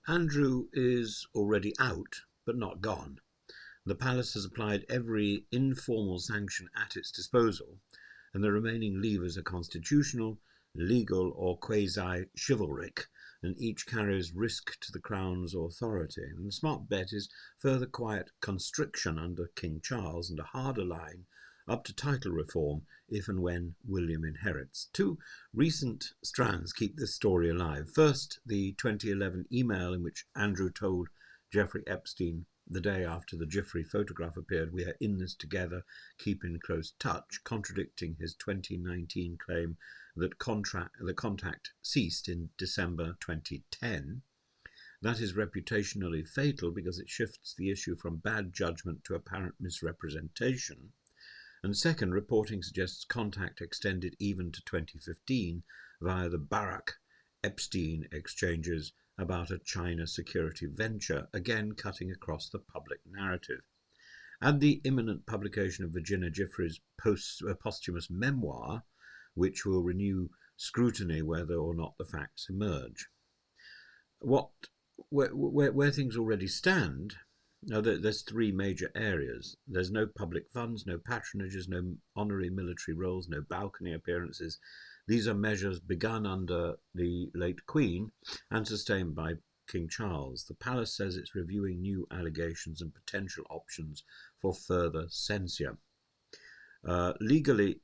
Andrew is already out, but not gone. The palace has applied every informal sanction at its disposal, and the remaining levers are constitutional, legal, or quasi-chivalric, and each carries risk to the Crown's authority. And the smart bet is further quiet constriction under King Charles and a harder line up to title reform if and when William inherits. Two recent strands keep this story alive. First, the 2011 email in which Andrew told Jeffrey Epstein the day after the Jiffrey photograph appeared, "We are in this together, keep in close touch," contradicting his 2019 claim that contact ceased in December 2010. That is reputationally fatal because it shifts the issue from bad judgment to apparent misrepresentation. And second, reporting suggests contact extended even to 2015 via the Barack-Epstein exchanges about a China security venture, again cutting across the public narrative. And the imminent publication of Virginia Giffrey's posthumous memoir, which will renew scrutiny whether or not the facts emerge. Where things already stand, now there's three major areas. There's no public funds, no patronages, no honorary military roles, no balcony appearances. These are measures begun under the late Queen and sustained by King Charles. The palace says it's reviewing new allegations and potential options for further censure. Legally,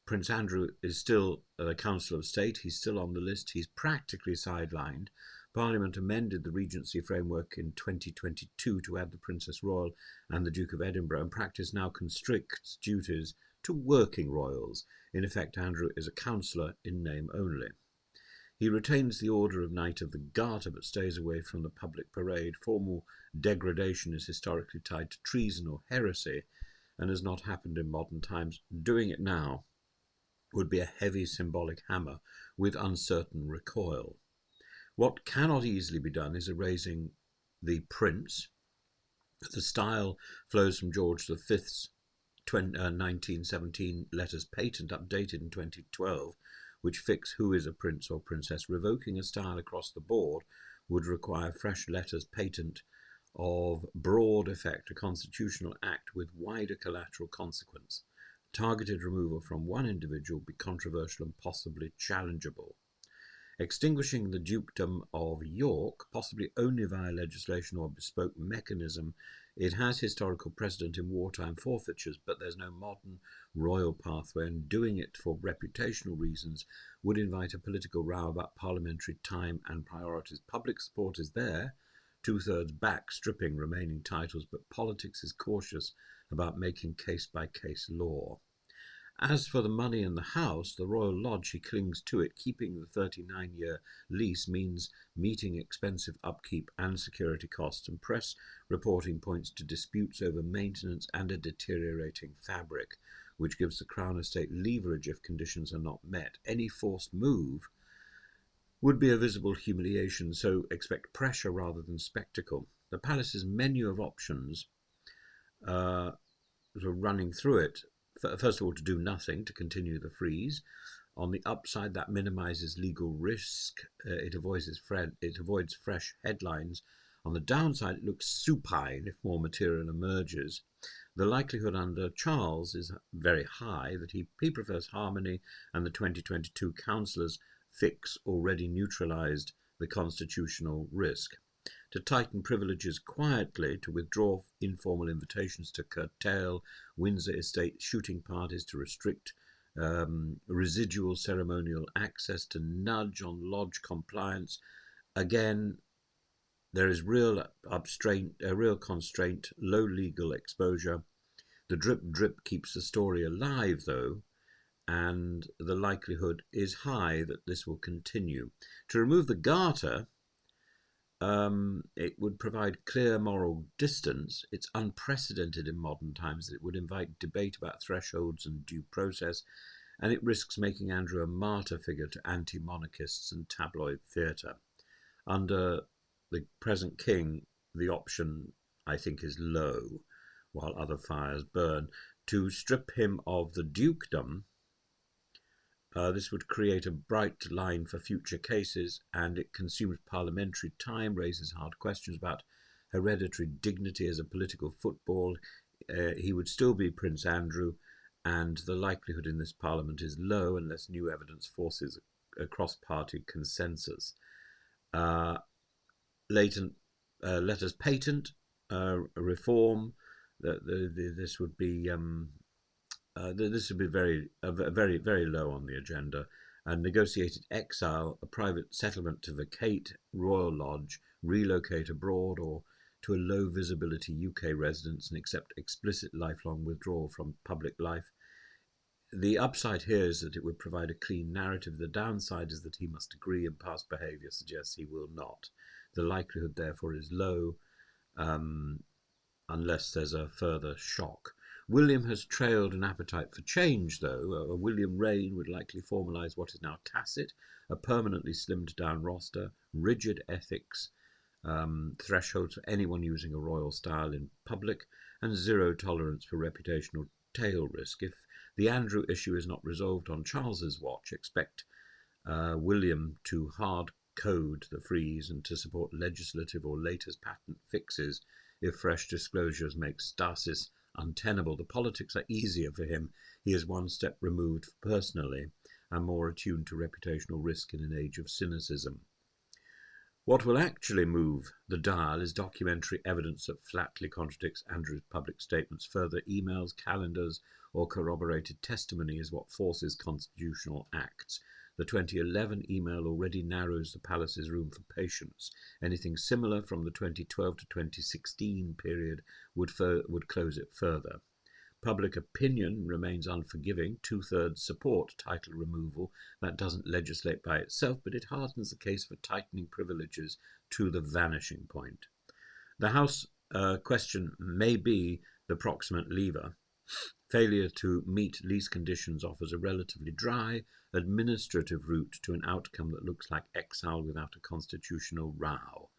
Prince Andrew is still the Council of State. He's still on the list. He's practically sidelined. Parliament amended the Regency framework in 2022 to add the Princess Royal and the Duke of Edinburgh, and practice now constricts duties to working royals. In effect, Andrew is a councillor in name only. He retains the order of Knight of the Garter but stays away from the public parade. Formal degradation is historically tied to treason or heresy and has not happened in modern times. Doing it now would be a heavy symbolic hammer with uncertain recoil. What cannot easily be done is erasing the prince. The style flows from George V's 1917 letters patent, updated in 2012, which fix who is a prince or princess. Revoking a style across the board would require fresh letters patent of broad effect, a constitutional act with wider collateral consequence. Targeted removal from one individual would be controversial and possibly challengeable. Extinguishing the Dukedom of York, possibly only via legislation or bespoke mechanism, it has historical precedent in wartime forfeitures, but there's no modern royal pathway, and doing it for reputational reasons would invite a political row about parliamentary time and priorities. Public support is there, two-thirds back, stripping remaining titles, but politics is cautious about making case-by-case law. As for the money in the house, the Royal Lodge, he clings to it. Keeping the 39-year lease means meeting expensive upkeep and security costs, and press reporting points to disputes over maintenance and a deteriorating fabric, which gives the Crown Estate leverage if conditions are not met. Any forced move would be a visible humiliation, so expect pressure rather than spectacle. The palace's menu of options, running through it, first of all, to do nothing, to continue the freeze. On the upside, that minimises legal risk. It avoids fresh headlines. On the downside, it looks supine if more material emerges. The likelihood under Charles is very high that he prefers harmony, and the 2022 councillors' fix already neutralised the constitutional risk. To tighten privileges quietly, to withdraw informal invitations, to curtail Windsor Estate shooting parties, to restrict residual ceremonial access, to nudge on lodge compliance. Again, there is real constraint, low legal exposure. The drip keeps the story alive, though, and the likelihood is high that this will continue. To remove the Garter, it would provide clear moral distance. It's unprecedented in modern times. It would invite debate about thresholds and due process, and it risks making Andrew a martyr figure to anti-monarchists and tabloid theatre. Under the present king, the option, I think, is low, while other fires burn. To strip him of the dukedom This would create a bright line for future cases, and it consumes parliamentary time, raises hard questions about hereditary dignity as a political football. He would still be Prince Andrew, and the likelihood in this parliament is low unless new evidence forces a cross-party consensus. Latent letters patent reform. This would be very, very low on the agenda. And negotiated exile, a private settlement to vacate royal lodge, relocate abroad, or to a low visibility UK residence and accept explicit lifelong withdrawal from public life. The upside here is that it would provide a clean narrative. The downside is that he must agree, and past behaviour suggests he will not. The likelihood, therefore, is low, unless there's a further shock. William has trailed an appetite for change, though. A William reign would likely formalise what is now tacit, a permanently slimmed down roster, rigid ethics, thresholds for anyone using a royal style in public, and zero tolerance for reputational tail risk. If the Andrew issue is not resolved on Charles's watch, expect William to hard code the freeze and to support legislative or latest patent fixes if fresh disclosures make stasis untenable. The politics are easier for him. He is one step removed personally and more attuned to reputational risk in an age of cynicism. What will actually move the dial is documentary evidence that flatly contradicts Andrew's public statements. Further emails, calendars, or corroborated testimony is what forces constitutional acts. The 2011 email already narrows the palace's room for patience. Anything similar from the 2012 to 2016 period would close it further. Public opinion remains unforgiving. 2/3 support title removal. That doesn't legislate by itself, but it hardens the case for tightening privileges to the vanishing point. The House question may be the proximate lever. Failure to meet lease conditions offers a relatively dry, administrative route to an outcome that looks like exile without a constitutional row.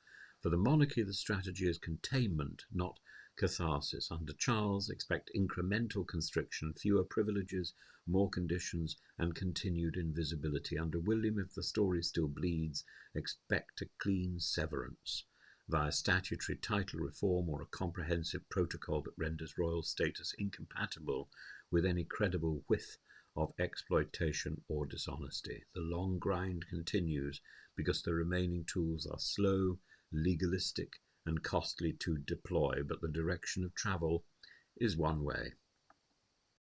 For the monarchy, the strategy is containment, not catharsis. Under Charles, expect incremental constriction, fewer privileges, more conditions, and continued invisibility. Under William, if the story still bleeds, expect a clean severance via statutory title reform or a comprehensive protocol that renders royal status incompatible with any credible whiff of exploitation or dishonesty. The long grind continues because the remaining tools are slow, legalistic, and costly to deploy, but the direction of travel is one way.